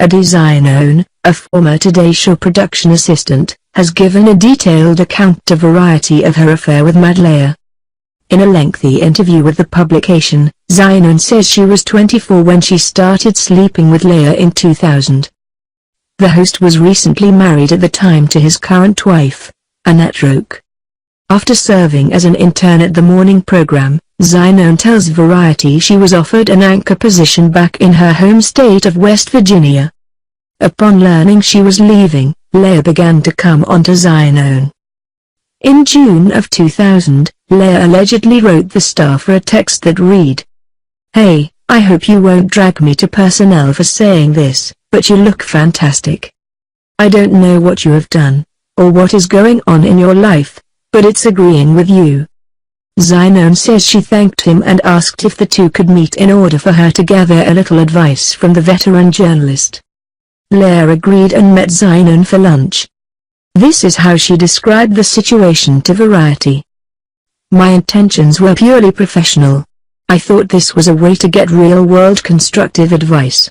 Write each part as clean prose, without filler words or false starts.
Adi Zainone, a former Today Show production assistant, has given a detailed account to Variety of her affair with Lauer. In a lengthy interview with the publication, Zainone says she was 24 when she started sleeping with Lauer in 2000. The host was recently married at the time to his current wife, Annette Roque. After serving as an intern at the morning program, Zainone tells Variety she was offered an anchor position back in her home state of West Virginia. Upon learning she was leaving, Lauer began to come onto Zainone. In June of 2000, Lauer allegedly wrote the staffer a text that read, "Hey, I hope you won't drag me to personnel for saying this, but you look fantastic. I don't know what you have done, or what is going on in your life, but it's agreeing with you." Zainone says she thanked him and asked if the two could meet in order for her to gather a little advice from the veteran journalist. Lauer agreed and met Zainone for lunch. This is how she described the situation to Variety. "My intentions were purely professional. I thought this was a way to get real-world constructive advice.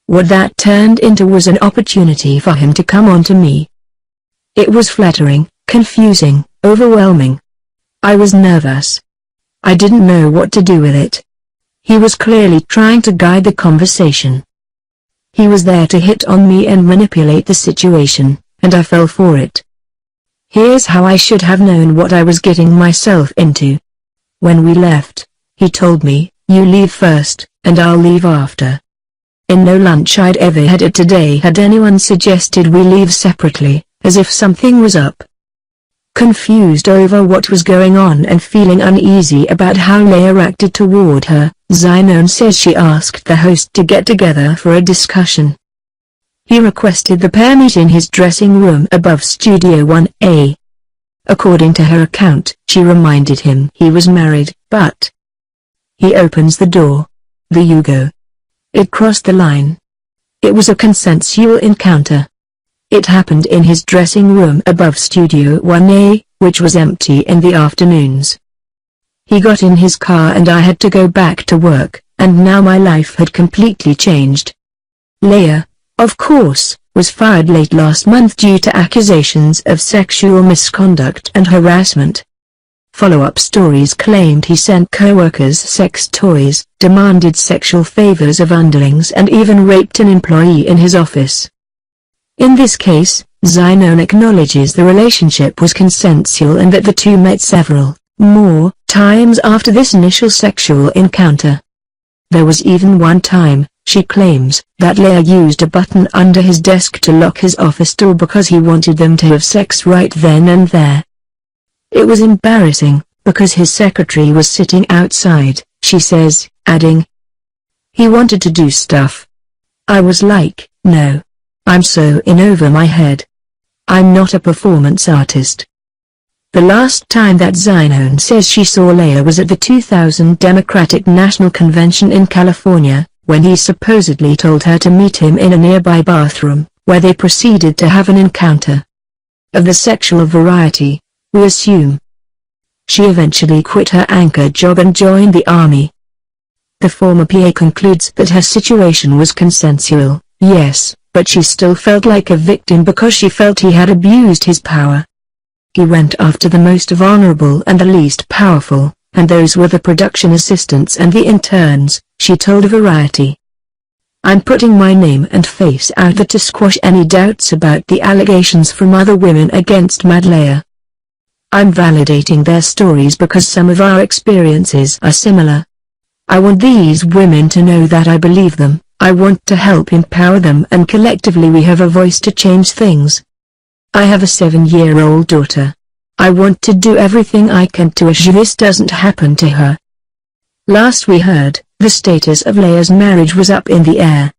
What that turned into was an opportunity for him to come on to me. It was flattering, confusing, overwhelming. I was nervous. I didn't know what to do with it. He was clearly trying to guide the conversation. He was there to hit on me and manipulate the situation, and I fell for it. Here's how I should have known what I was getting myself into. When we left, he told me, 'You leave first, and I'll leave after.' In no lunch I'd ever had at Today had anyone suggested we leave separately, as if something was up." Confused over what was going on and feeling uneasy about how Lauer acted toward her, Zainone says she asked the host to get together for a discussion. He requested the pair meet in his dressing room above Studio 1A. According to her account, she reminded him he was married, but he opens the door. The you go. It crossed the line. It was a consensual encounter. It happened in his dressing room above Studio 1A, which was empty in the afternoons. He got in his car and I had to go back to work, and now my life had completely changed. Lauer, of course, was fired late last month due to accusations of sexual misconduct and harassment. Follow-up stories claimed he sent co-workers sex toys, demanded sexual favors of underlings and even raped an employee in his office. In this case, Zainone acknowledges the relationship was consensual and that the two met several, more, times after this initial sexual encounter. There was even one time, she claims, that Lauer used a button under his desk to lock his office door because he wanted them to have sex right then and there. It was embarrassing, because his secretary was sitting outside, she says, adding, "He wanted to do stuff. I was like, no. I'm so in over my head. I'm not a performance artist." The last time that Zainone says she saw Lauer was at the 2000 Democratic National Convention in California, when he supposedly told her to meet him in a nearby bathroom, where they proceeded to have an encounter. Of the sexual variety, we assume. She eventually quit her anchor job and joined the army. The former PA concludes that her situation was consensual, yes, but she still felt like a victim because she felt he had abused his power. He went after the most vulnerable and the least powerful, and those were the production assistants and the interns, she told Variety. "I'm putting my name and face out there to squash any doubts about the allegations from other women against Lauer. I'm validating their stories because some of our experiences are similar. I want these women to know that I believe them. I want to help empower them, and collectively we have a voice to change things. I have a 7-year-old daughter. I want to do everything I can to assure this doesn't happen to her." Last we heard, the status of Lauer's marriage was up in the air.